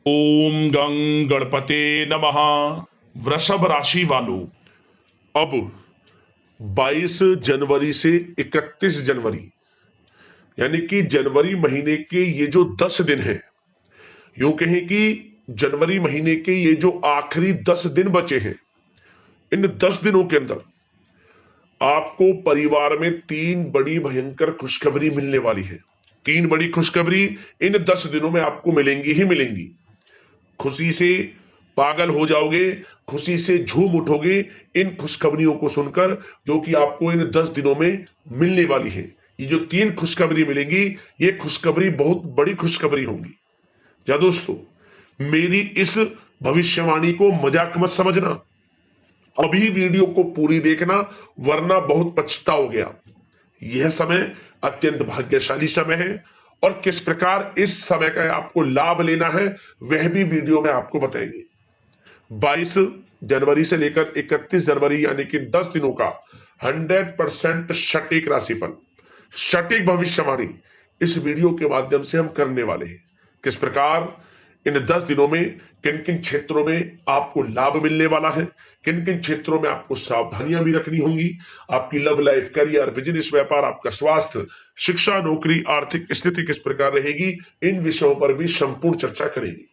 ओम गं गणपते नमः। वृषभ राशि वालों, अब 22 जनवरी से 31 जनवरी यानी कि जनवरी महीने के ये जो 10 दिन हैं, यूं कहें कि जनवरी महीने के ये जो आखिरी 10 दिन बचे हैं, इन 10 दिनों के अंदर आपको परिवार में तीन बड़ी भयंकर खुशखबरी मिलने वाली है। तीन बड़ी खुशखबरी इन 10 दिनों में आपको मिलेंगी ही मिलेंगी। खुशी से पागल हो जाओगे, खुशी से झूम उठोगे इन खुशखबरियों को सुनकर, जो कि आपको इन 10 दिनों में मिलने वाली है। ये जो तीन खुशखबरी मिलेंगी, ये खुशखबरी बहुत बड़ी खुशखबरी होंगी। क्या दोस्तों, मेरी इस भविष्यवाणी को मजाक मत समझना, अभी वीडियो को पूरी देखना, वरना बहुत पछताओगे आप। यह समय अत्यंत भाग्यशाली समय है और किस प्रकार इस समय का आपको लाभ लेना है वह भी वीडियो में आपको बताएंगे। 22 जनवरी से लेकर 31 जनवरी यानी कि 10 दिनों का 100% सटीक राशिफल, सटीक भविष्यवाणी इस वीडियो के माध्यम से हम करने वाले हैं। किस प्रकार इन 10 दिनों में किन किन क्षेत्रों में आपको लाभ मिलने वाला है, किन किन क्षेत्रों में आपको सावधानियां भी रखनी होंगी, आपकी लव लाइफ, करियर, बिजनेस, व्यापार, आपका स्वास्थ्य, शिक्षा, नौकरी, आर्थिक स्थिति किस प्रकार रहेगी, इन विषयों पर भी संपूर्ण चर्चा करेंगे।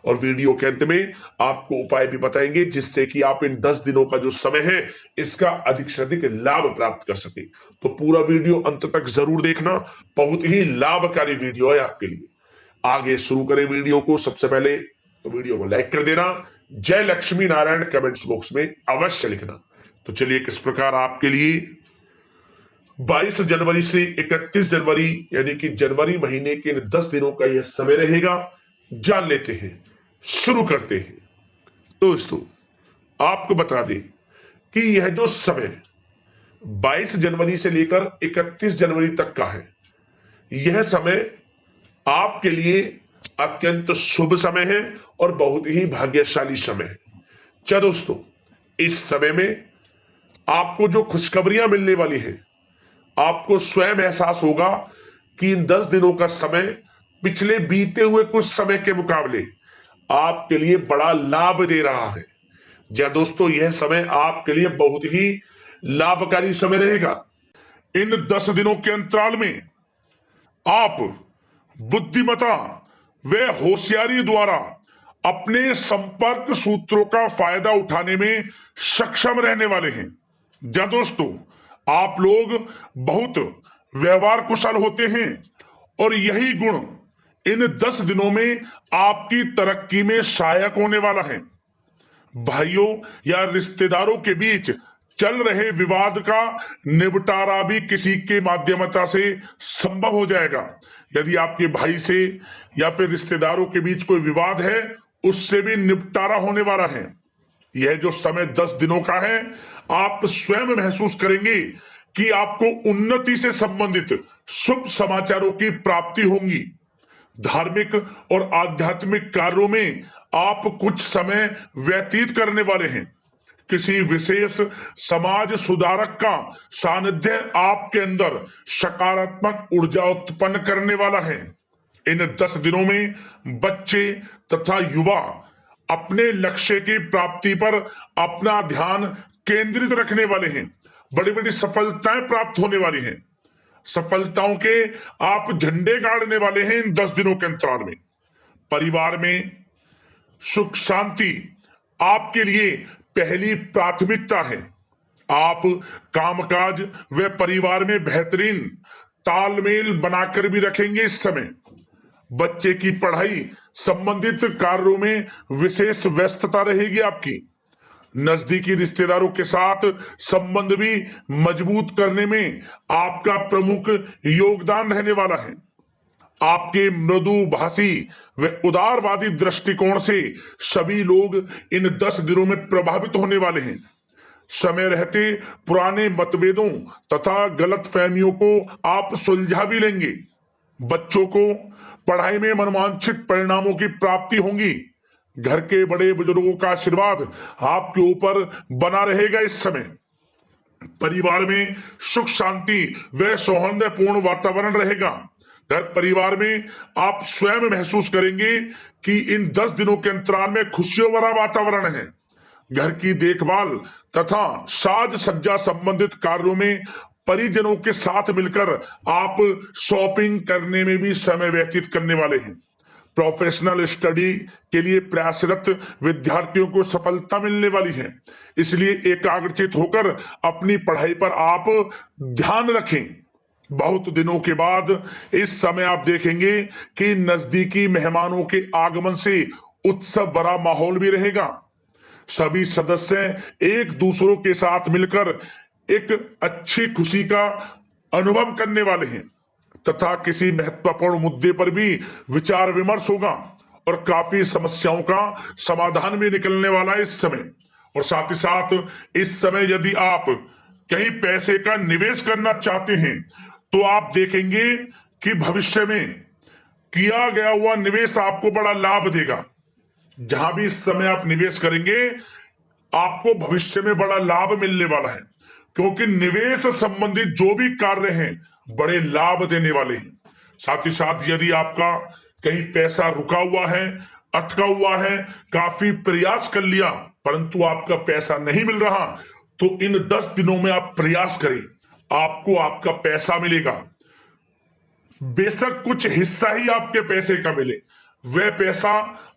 और वीडियो के अंत में आपको उपाय भी बताएंगे जिससे कि आप इन 10 दिनों का जो समय है इसका अधिक से अधिक लाभ प्राप्त कर सके। तो पूरा वीडियो अंत तक जरूर देखना, बहुत ही लाभकारी वीडियो है आपके लिए। आगे शुरू करें वीडियो को। सबसे पहले तो वीडियो को लाइक कर देना, जय लक्ष्मी नारायण कमेंट्स बॉक्स में अवश्य लिखना। तो चलिए किस प्रकार आपके लिए 22 जनवरी से 31 जनवरी यानी कि जनवरी महीने के इन 10 दिनों का यह समय रहेगा, जान लेते हैं, शुरू करते हैं। दोस्तों, आपको बता दें कि यह जो समय 22 जनवरी से लेकर 31 जनवरी तक का है, यह समय आपके लिए अत्यंत शुभ समय है और बहुत ही भाग्यशाली समय है। क्या दोस्तों, इस समय में आपको जो खुशखबरियां मिलने वाली है, आपको स्वयं एहसास होगा कि इन 10 दिनों का समय पिछले बीते हुए कुछ समय के मुकाबले आपके लिए बड़ा लाभ दे रहा है। जी दोस्तों, यह समय आपके लिए बहुत ही लाभकारी समय रहेगा। इन 10 दिनों के अंतराल में आप बुद्धिमता व होशियारी द्वारा अपने संपर्क सूत्रों का फायदा उठाने में सक्षम रहने वाले हैं। जी दोस्तों, आप लोग बहुत व्यवहार कुशल होते हैं और यही गुण इन 10 दिनों में आपकी तरक्की में सहायक होने वाला है। भाइयों या रिश्तेदारों के बीच चल रहे विवाद का निपटारा भी किसी के माध्यमता से संभव हो जाएगा। यदि आपके भाई से या फिर रिश्तेदारों के बीच कोई विवाद है, उससे भी निपटारा होने वाला है। यह जो समय 10 दिनों का है, आप स्वयं महसूस करेंगे कि आपको उन्नति से संबंधित शुभ समाचारों की प्राप्ति होगी। धार्मिक और आध्यात्मिक कार्यों में आप कुछ समय व्यतीत करने वाले हैं। किसी विशेष समाज सुधारक का सानिध्य आपके अंदर सकारात्मक ऊर्जा उत्पन्न करने वाला है। इन 10 दिनों में बच्चे तथा युवा अपने लक्ष्य की प्राप्ति पर अपना ध्यान केंद्रित रखने वाले हैं। बड़ी बड़ी सफलताएं प्राप्त होने वाली हैं। सफलताओं के आप झंडे गाड़ने वाले हैं इन 10 दिनों के अंतराल में। परिवार में सुख शांति आपके लिए पहली प्राथमिकता है। आप कामकाज व परिवार में बेहतरीन तालमेल बनाकर भी रखेंगे। इस समय बच्चे की पढ़ाई संबंधित कार्यों में विशेष व्यस्तता रहेगी आपकी। नजदीकी रिश्तेदारों के साथ संबंध भी मजबूत करने में आपका प्रमुख योगदान रहने वाला है। आपके मृदु भाषी व उदारवादी दृष्टिकोण से सभी लोग इन 10 दिनों में प्रभावित होने वाले हैं। समय रहते पुराने मतभेदों तथा गलतफहमियों को आप सुलझा भी लेंगे। बच्चों को पढ़ाई में मनवांछित परिणामों की प्राप्ति होगी। घर के बड़े बुजुर्गों का आशीर्वाद आपके ऊपर बना रहेगा। इस समय परिवार में सुख शांति व सौहार्दपूर्ण वातावरण रहेगा। घर परिवार में आप स्वयं महसूस करेंगे कि इन 10 दिनों के अंतराल में खुशियों भरा वातावरण है। घर की देखभाल तथा साज सज्जा संबंधित कार्यों में परिजनों के साथ मिलकर आप शॉपिंग करने में भी समय व्यतीत करने वाले हैं। प्रोफेशनल स्टडी के लिए प्रयासरत विद्यार्थियों को सफलता मिलने वाली है, इसलिए एकाग्रचित होकर अपनी पढ़ाई पर आप ध्यान रखें। बहुत दिनों के बाद इस समय आप देखेंगे कि नजदीकी मेहमानों के आगमन से उत्सव भरा माहौल भी रहेगा। सभी सदस्य एक दूसरों के साथ मिलकर एक अच्छी खुशी का अनुभव करने वाले हैं तथा किसी महत्वपूर्ण मुद्दे पर भी विचार विमर्श होगा और काफी समस्याओं का समाधान भी निकलने वाला है इस समय। और साथ ही साथ इस समय यदि आप कहीं पैसे का निवेश करना चाहते हैं तो आप देखेंगे कि भविष्य में किया गया हुआ निवेश आपको बड़ा लाभ देगा। जहां भी इस समय आप निवेश करेंगे आपको भविष्य में बड़ा लाभ मिलने वाला है, क्योंकि निवेश संबंधित जो भी कार्य हैं बड़े लाभ देने वाले हैं। साथ ही साथ यदि आपका कहीं पैसा रुका हुआ है, अटका हुआ है, काफी प्रयास कर लिया परंतु आपका पैसा नहीं मिल रहा, तो इन 10 दिनों में आप प्रयास करें, आपको आपका पैसा मिलेगा। बेशक कुछ हिस्सा ही आपके पैसे का मिले, वह पैसा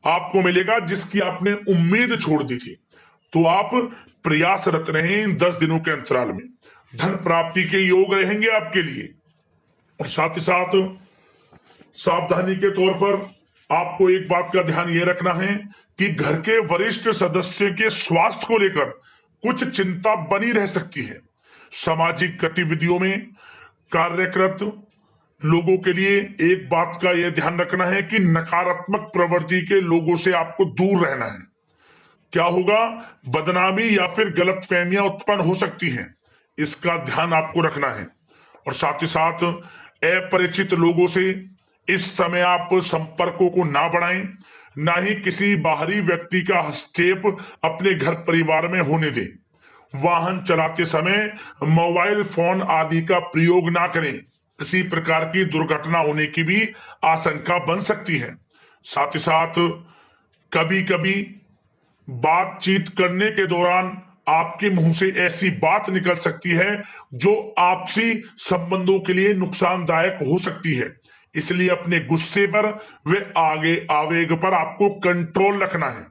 आपको मिलेगा जिसकी आपने उम्मीद छोड़ दी थी। तो आप प्रयासरत रहें इन 10 दिनों के अंतराल में, धन प्राप्ति के योग रहेंगे आपके लिए। और साथ ही साथ सावधानी के तौर पर आपको एक बात का ध्यान यह रखना है कि घर के वरिष्ठ सदस्य के स्वास्थ्य को लेकर कुछ चिंता बनी रह सकती है। सामाजिक गतिविधियों में कार्यरत लोगों के लिए एक बात का यह ध्यान रखना है कि नकारात्मक प्रवृत्ति के लोगों से आपको दूर रहना है। क्या होगा, बदनामी या फिर गलतफहमियां उत्पन्न हो सकती हैं, इसका ध्यान आपको रखना है। और साथ ही साथ अपरिचित लोगों से इस समय आप संपर्कों को ना बढ़ाएं, ना ही किसी बाहरी व्यक्ति का हस्तक्षेप अपने घर परिवार में होने दें। वाहन चलाते समय मोबाइल फोन आदि का प्रयोग ना करें, किसी प्रकार की दुर्घटना होने की भी आशंका बन सकती है। साथ ही साथ कभी कभी बातचीत करने के दौरान आपके मुंह से ऐसी बात निकल सकती है जो आपसी संबंधों के लिए नुकसानदायक हो सकती है, इसलिए अपने गुस्से पर व आगे आवेग पर आपको कंट्रोल रखना है,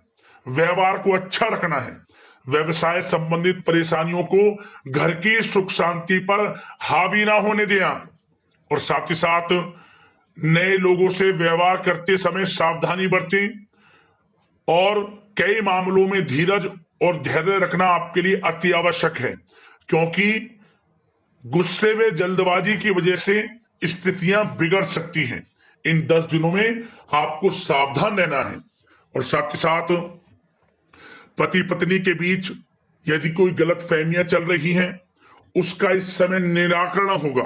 व्यवहार को अच्छा रखना है। व्यवसाय संबंधित परेशानियों को घर की सुख शांति पर हावी ना होने दें आप। और साथ ही साथ नए लोगों से व्यवहार करते समय सावधानी बरतें और कई मामलों में धीरज और धैर्य रखना आपके लिए अति आवश्यक है, क्योंकि गुस्से व जल्दबाजी की वजह से स्थितियां बिगड़ सकती हैं। इन 10 दिनों में आपको सावधान रहना है। और साथ ही साथ पति पत्नी के बीच यदि कोई गलतफहमियां चल रही हैं उसका इस समय निराकरण होगा।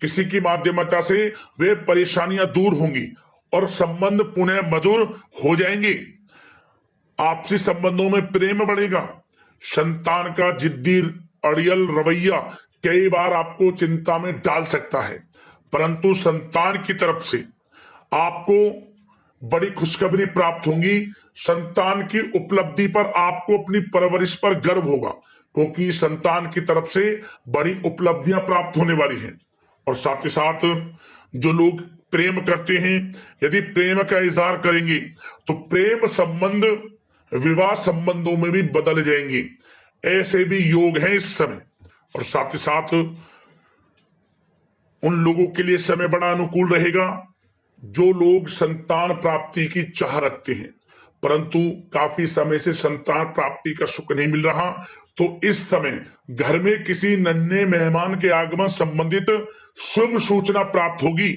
किसी की माध्यमता से वे परेशानियां दूर होंगी और संबंध पुनः मधुर हो जाएंगे। आपसी संबंधों में प्रेम बढ़ेगा। संतान का जिद्दी अड़ियल रवैया कई बार आपको चिंता में डाल सकता है, परंतु संतान की तरफ से आपको बड़ी खुशखबरी प्राप्त होगी। संतान की उपलब्धि पर आपको अपनी परवरिश पर गर्व होगा, क्योंकि संतान की तरफ से बड़ी उपलब्धियां प्राप्त होने वाली हैं। और साथ ही साथ जो लोग प्रेम करते हैं, यदि प्रेम का इजहार करेंगे तो प्रेम संबंध विवाह संबंधों में भी बदल जाएंगे, ऐसे भी योग हैं इस समय। और साथ ही साथ उन लोगों के लिए समय बड़ा अनुकूल रहेगा जो लोग संतान प्राप्ति की चाह रखते हैं, परंतु काफी समय से संतान प्राप्ति का सुख नहीं मिल रहा, तो इस समय घर में किसी नन्हे मेहमान के आगमन संबंधित शुभ सूचना प्राप्त होगी,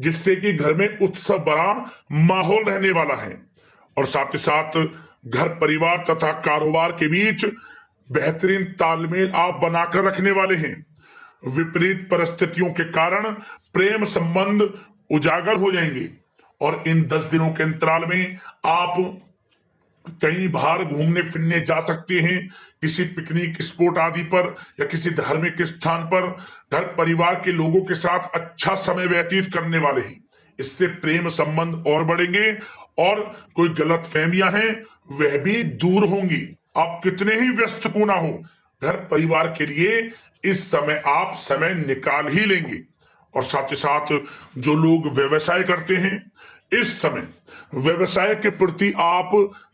जिससे कि घर में उत्सव भरा माहौल रहने वाला है। और साथ ही साथ घर परिवार तथा कारोबार के बीच बेहतरीन तालमेल आप बनाकर रखने वाले हैं। विपरीत परिस्थितियों के कारण प्रेम संबंध उजागर हो जाएंगे और इन 10 दिनों के अंतराल में आप कहीं बाहर घूमने फिरने जा सकते हैं, किसी पिकनिक स्पॉट आदि पर या किसी धार्मिक स्थान पर घर परिवार के लोगों के साथ अच्छा समय व्यतीत करने वाले हैं। इससे प्रेम संबंध और बढ़ेंगे और कोई गलत फहमियां हैं वह भी दूर होंगी। आप कितने ही व्यस्त क्यों ना हो, घर परिवार के लिए इस समय आप समय निकाल ही लेंगे। और साथ ही साथ जो लोग व्यवसाय करते हैं, इस समय व्यवसाय के प्रति आप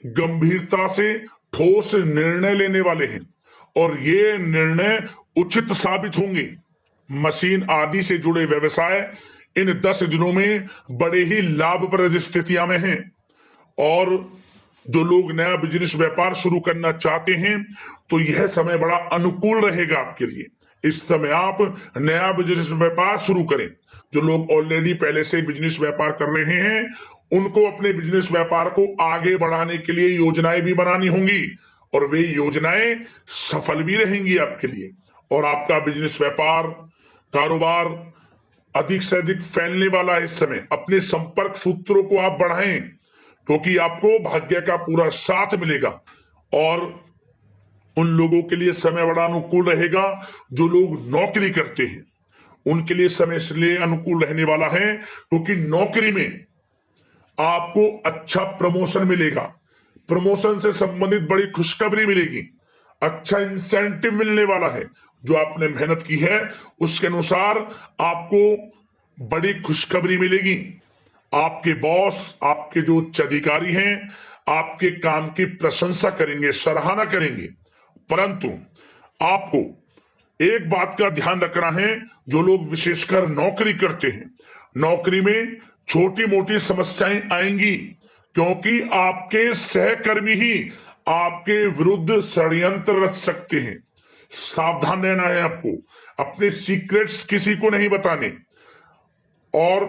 गंभीरता से ठोस निर्णय लेने वाले हैं और ये निर्णय उचित साबित होंगे। मशीन आदि से जुड़े व्यवसाय इन 10 दिनों में बड़े ही लाभप्रद स्थितियां में हैं। और जो लोग नया बिजनेस व्यापार शुरू करना चाहते हैं तो यह समय बड़ा अनुकूल रहेगा आपके लिए। इस समय आप नया बिजनेस व्यापार शुरू करें। जो लोग ऑलरेडी पहले से बिजनेस व्यापार कर रहे हैं उनको अपने बिजनेस व्यापार को आगे बढ़ाने के लिए योजनाएं भी बनानी होंगी और वे योजनाएं सफल भी रहेंगी आपके लिए। और आपका बिजनेस व्यापार कारोबार अधिक से अधिक फैलने वाला है। इस समय अपने संपर्क सूत्रों को आप बढ़ाएं क्योंकि आपको भाग्य का पूरा साथ मिलेगा। और उन लोगों के लिए समय बड़ा अनुकूल रहेगा जो लोग नौकरी करते हैं, उनके लिए समय इसलिए अनुकूल रहने वाला है क्योंकि नौकरी में आपको अच्छा प्रमोशन मिलेगा, प्रमोशन से संबंधित बड़ी खुशखबरी मिलेगी, अच्छा इंसेंटिव मिलने वाला है। जो आपने मेहनत की है उसके अनुसार आपको बड़ी खुशखबरी मिलेगी। आपके बॉस, आपके जो उच्च अधिकारी हैं, आपके काम की प्रशंसा करेंगे, सराहना करेंगे। परंतु आपको एक बात का ध्यान रखना है, जो लोग विशेषकर नौकरी करते हैं, नौकरी में छोटी मोटी समस्याएं आएंगी क्योंकि आपके सहकर्मी ही आपके विरुद्ध षड्यंत्र रच सकते हैं। सावधान रहना है आपको, अपने सीक्रेट्स किसी को नहीं बताने। और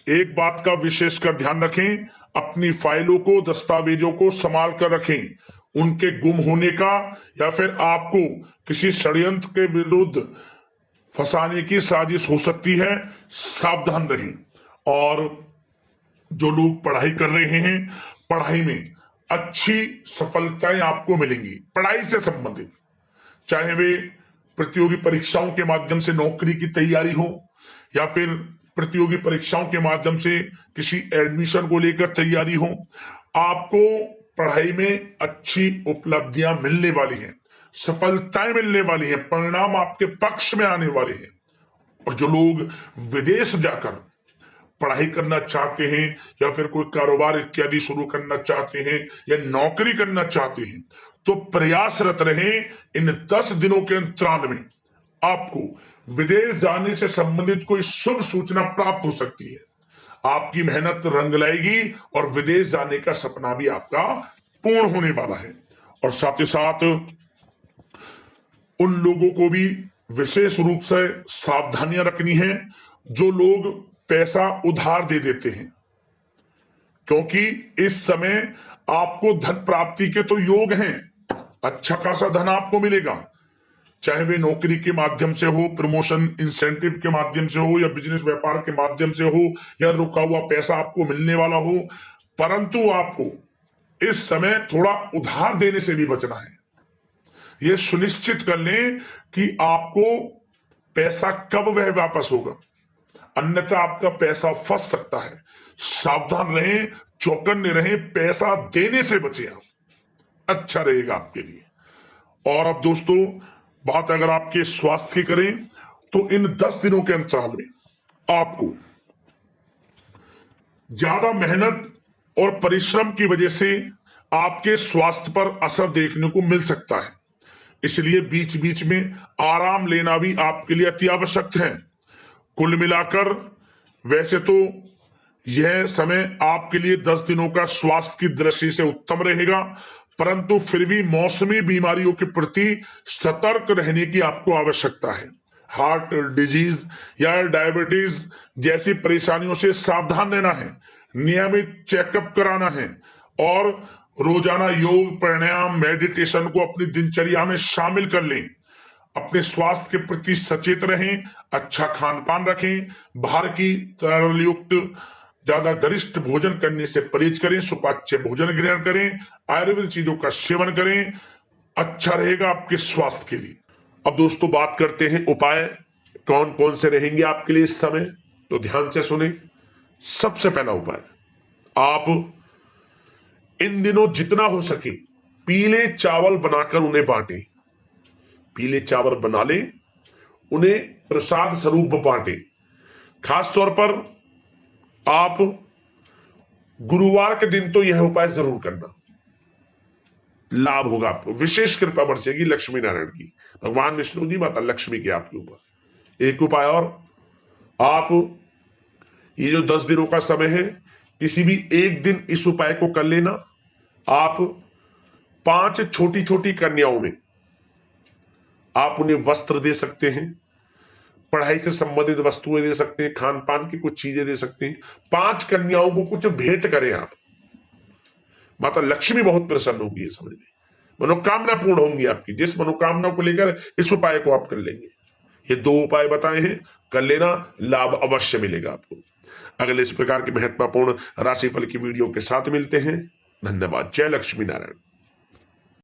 एक बात का विशेषकर ध्यान रखें, अपनी फाइलों को, दस्तावेजों को संभाल कर रखें। उनके गुम होने का या फिर आपको किसी षड्यंत्र के विरुद्ध फंसाने की साजिश हो सकती है, सावधान रहें। और जो लोग पढ़ाई कर रहे हैं, पढ़ाई में अच्छी सफलताएं आपको मिलेंगी। पढ़ाई से संबंधित चाहे वे प्रतियोगी परीक्षाओं के माध्यम से नौकरी की तैयारी हो या फिर प्रतियोगी परीक्षाओं के माध्यम से किसी एडमिशन को लेकर तैयारी हो, आपको पढ़ाई में अच्छी उपलब्धियां मिलने वाली हैं, सफलताएं मिलने वाली हैं, परिणाम आपके पक्ष में आने वाले हैं। और जो लोग विदेश जाकर पढ़ाई करना चाहते हैं या फिर कोई कारोबार इत्यादि शुरू करना चाहते हैं या नौकरी करना चाहते हैं तो प्रयासरत रहें। इन 10 दिनों के अंतराल में आपको विदेश जाने से संबंधित कोई शुभ सूचना प्राप्त हो सकती है। आपकी मेहनत रंग लाएगी और विदेश जाने का सपना भी आपका पूर्ण होने वाला है। और साथ ही साथ उन लोगों को भी विशेष रूप से सावधानियां रखनी है जो लोग पैसा उधार दे देते हैं, क्योंकि इस समय आपको धन प्राप्ति के तो योग हैं, अच्छा खासा धन आपको मिलेगा, चाहे वे नौकरी के माध्यम से हो, प्रमोशन इंसेंटिव के माध्यम से हो या बिजनेस व्यापार के माध्यम से हो या रुका हुआ पैसा आपको मिलने वाला हो। परंतु आपको इस समय थोड़ा उधार देने से भी बचना है। यह सुनिश्चित कर लें कि आपको पैसा कब वह वापस होगा, अन्यथा आपका पैसा फंस सकता है। सावधान रहें, चौकन्ने रहें, पैसा देने से बचे आप, अच्छा रहेगा आपके लिए। और अब दोस्तों बात अगर आपके स्वास्थ्य की करें तो इन 10 दिनों के अंतराल में आपको ज्यादा मेहनत और परिश्रम की वजह से आपके स्वास्थ्य पर असर देखने को मिल सकता है, इसलिए बीच बीच में आराम लेना भी आपके लिए अति आवश्यक है। कुल मिलाकर वैसे तो यह समय आपके लिए 10 दिनों का स्वास्थ्य की दृष्टि से उत्तम रहेगा, परंतु फिर भी मौसमी बीमारियों के प्रति सतर्क रहने की आपको आवश्यकता है। हार्ट डिजीज या डायबिटीज जैसी परेशानियों से सावधान रहना है, नियमित चेकअप कराना है और रोजाना योग, प्राणायाम, मेडिटेशन को अपनी दिनचर्या में शामिल कर लें। अपने स्वास्थ्य के प्रति सचेत रहें, अच्छा खान पान रखें, बाहर की तरल युक्त ज्यादा गरिष्ठ भोजन करने से परहेज करें, सुपाच्य भोजन ग्रहण करें, आयुर्वेदिक चीजों का सेवन करें, अच्छा रहेगा आपके स्वास्थ्य के लिए। अब दोस्तों बात करते हैं उपाय कौन कौन से रहेंगे आपके लिए इस समय, तो ध्यान से सुने। सबसे पहला उपाय, आप इन दिनों जितना हो सके पीले चावल बनाकर उन्हें बांटें। पीले चावल बना लें, उन्हें प्रसाद स्वरूप बांटें। खास तौर पर आप गुरुवार के दिन तो यह उपाय जरूर करना, लाभ होगा आपको, विशेष कृपा बरसेगी लक्ष्मी नारायण की, भगवान विष्णु जी माता लक्ष्मी के आपके ऊपर। एक उपाय और, आप ये जो 10 दिनों का समय है, किसी भी एक दिन इस उपाय को कर लेना। आप 5 छोटी छोटी कन्याओं में आप उन्हें वस्त्र दे सकते हैं, पढ़ाई से संबंधित वस्तुएं दे सकते हैं, खान पान की कुछ चीजें दे सकते हैं। 5 कन्याओं को कुछ भेंट करें आप, माता लक्ष्मी बहुत प्रसन्न होगी, ये समझ में, मनोकामना पूर्ण होंगी आपकी। जिस मनोकामना को लेकर इस उपाय को आप कर लेंगे, ये 2 उपाय बताए हैं, कर लेना, लाभ अवश्य मिलेगा आपको। अगले इस प्रकार के महत्वपूर्ण राशिफल की वीडियो के साथ मिलते हैं। धन्यवाद। जय लक्ष्मी नारायण।